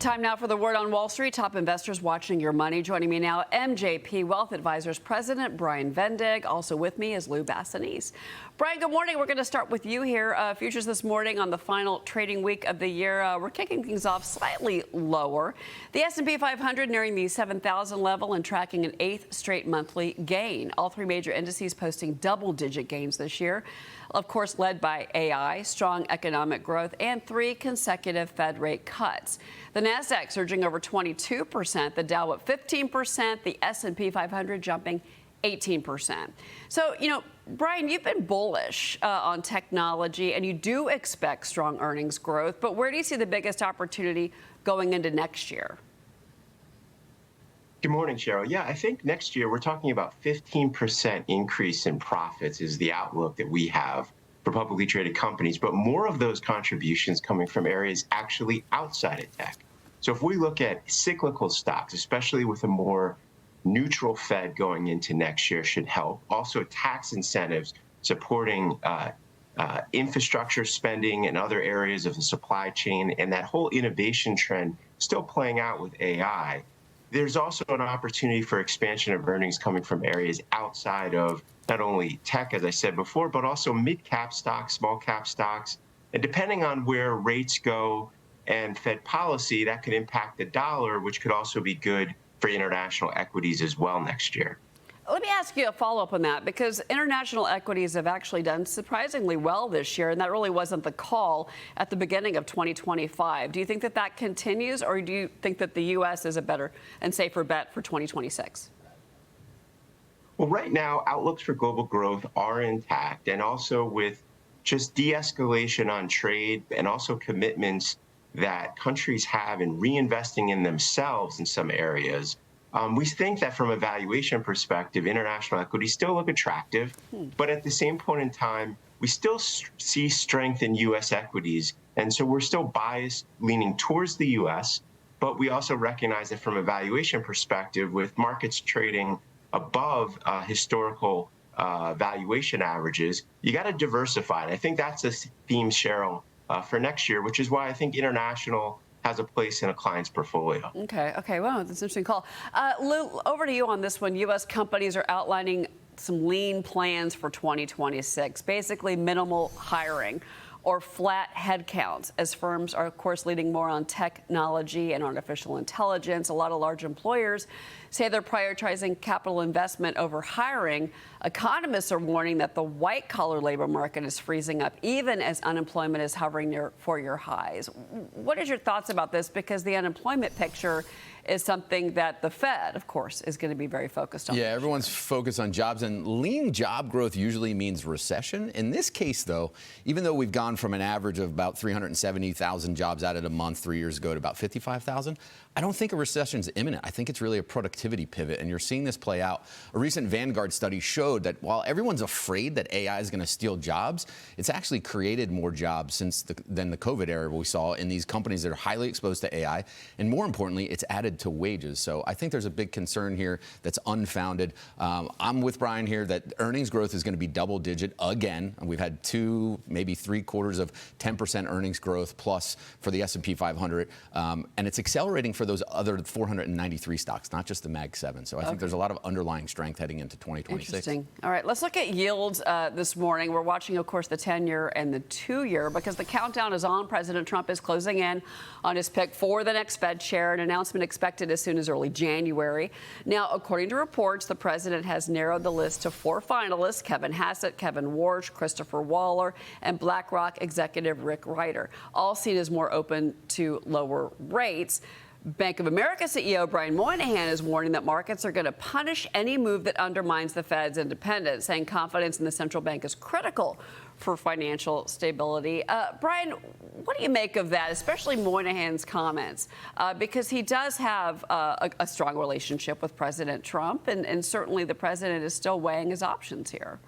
Time now for the word on Wall Street. Top investors watching your money. Joining me now, MJP Wealth Advisors President Brian Vendig. Also with me is Lou Bassanese. Brian, good morning. We're going to start with you here. Futures this morning on the final trading week of the year. We're kicking things off slightly lower. The S&P 500 nearing the 7,000 level and tracking an 8th straight monthly gain. All three major indices posting double-digit gains this year. Of course, led by AI, strong economic growth, and 3 consecutive Fed rate cuts. The Nasdaq surging over 22%, the Dow up 15%, the S&P 500 jumping 18%. So, Brian, you've been bullish on technology, and you do expect strong earnings growth. But where do you see the biggest opportunity going into next year? Good morning, Cheryl. Yeah, I think next year we're talking about 15% increase in profits is the outlook that we have for publicly traded companies, but more of those contributions coming from areas actually outside of tech. So if we look at cyclical stocks, especially with a more neutral Fed going into next year, should help. Also, tax incentives supporting infrastructure spending and other areas of the supply chain, and that whole innovation trend still playing out with AI. There's also an opportunity for expansion of earnings coming from areas outside of not only tech, as I said before, but also mid-cap stocks, small-cap stocks. And depending on where rates go and Fed policy, that could impact the dollar, which could also be good for international equities as well next year. Let me ask you a follow-up on that, because international equities have actually done surprisingly well this year, and that really wasn't the call at the beginning of 2025. Do you think that that continues, or do you think that the U.S. is a better and safer bet for 2026? Well, right now, outlooks for global growth are intact, and also with just de-escalation on trade and also commitments that countries have in reinvesting in themselves in some areas. We think that from a valuation perspective, international equities still look attractive, but at the same point in time, we still see strength in U.S. equities. And so we're still biased leaning towards the U.S., but we also recognize that from a valuation perspective, with markets trading above historical valuation averages, you got to diversify. And I think that's a theme, Cheryl, for next year, which is why I think international has a place in a client's portfolio. Okay. Wow, that's an interesting call. Lou, over to you on this one. U.S. companies are outlining some lean plans for 2026, basically minimal hiring or flat headcounts, as firms are, of course, leaning more on technology and artificial intelligence. A lot of large employers say they're prioritizing capital investment over hiring. Economists are warning that the white-collar labor market is freezing up, even as unemployment is hovering near four-year highs. What is your thoughts about this? Because the unemployment picture is something that the Fed, of course, is going to be very focused on. Yeah, everyone's focused on jobs, and lean job growth usually means recession. In this case, though, even though we've gone from an average of about 370,000 jobs added a month 3 years ago to about 55,000, I don't think a recession is imminent. I think it's really a productivity pivot, and you're seeing this play out. A recent Vanguard study showed that while everyone's afraid that AI is going to steal jobs, it's actually created more jobs than the COVID era we saw in these companies that are highly exposed to AI, and more importantly, it's added to wages. So I think there's a big concern here that's unfounded. I'm with Brian here that earnings growth is going to be double-digit again. We've had 2, maybe 3 quarters of 10% earnings growth plus for the S&P 500, and it's accelerating for those other 493 stocks, not just the Mag 7. So I think there's a lot of underlying strength heading into 2026. Interesting. All right, let's look at yields this morning. We're watching, of course, the 10-year and the 2-year because the countdown is on. President Trump is closing in on his pick for the next Fed chair, an announcement expected as soon as early January. Now, according to reports, the president has narrowed the list to 4 finalists: Kevin Hassett, Kevin Warsh, Christopher Waller, and BlackRock executive Rick Ryder, all seen as more open to lower rates. Bank of America CEO Brian Moynihan is warning that markets are going to punish any move that undermines the Fed's independence, saying confidence in the central bank is critical for financial stability. Brian, what do you make of that, especially Moynihan's comments? Because he does have a strong relationship with President Trump, and certainly the president is still weighing his options here.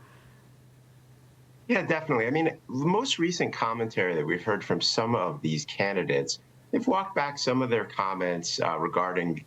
Yeah, definitely. I mean, the most recent commentary that we've heard from some of these candidates, they've walked back some of their comments regarding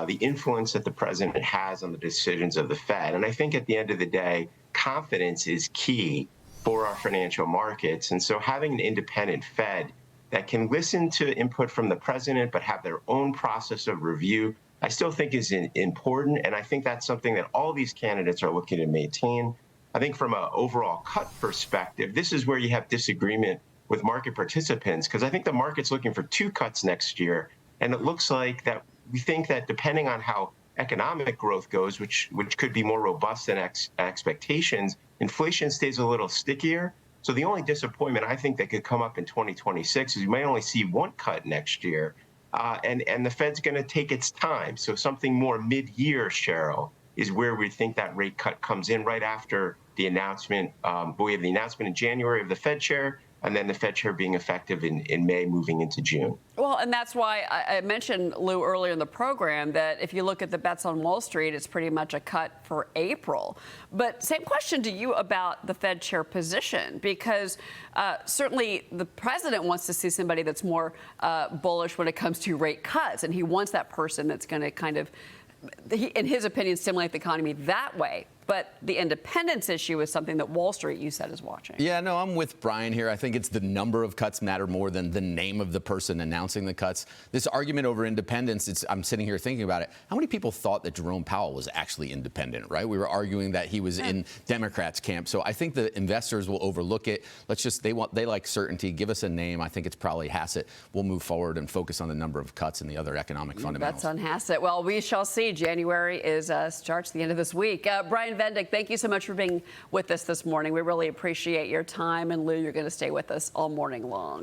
the influence that the president has on the decisions of the Fed. And I think at the end of the day, confidence is key for our financial markets. And so having an independent Fed that can listen to input from the president, but have their own process of review, I still think is important. And I think that's something that all these candidates are looking to maintain. I think from an overall cut perspective, this is where you have disagreement with market participants, because I think the market's looking for 2 cuts next year. And it looks like that we think that depending on how economic growth goes, which could be more robust than expectations, inflation stays a little stickier. So the only disappointment I think that could come up in 2026 is you might only see 1 cut next year. And the Fed's going to take its time. So something more mid-year, Cheryl, is where we think that rate cut comes in right after the announcement. We have the announcement in January of the Fed chair, and then the Fed chair being effective in May, moving into June. Well, and that's why I mentioned, Lou, earlier in the program that if you look at the bets on Wall Street, it's pretty much a cut for April. But same question to you about the Fed chair position, because certainly the president wants to see somebody that's more bullish when it comes to rate cuts, and he wants that person that's going to kind of, in his opinion, stimulate the economy that way. But the independence issue is something that Wall Street, you said, is watching. Yeah, no, I'm with Brian here. I think it's the number of cuts matter more than the name of the person announcing the cuts. This argument over independence, I'm sitting here thinking about it. How many people thought that Jerome Powell was actually independent, right? We were arguing that he was in Democrats' camp. So I think the investors will overlook it. They like certainty. Give us a name. I think it's probably Hassett. We'll move forward and focus on the number of cuts and the other economic fundamentals. That's on Hassett. Well, we shall see. January starts the end of this week. Brian Vendig, thank you so much for being with us this morning. We really appreciate your time. And Lou, you're going to stay with us all morning long.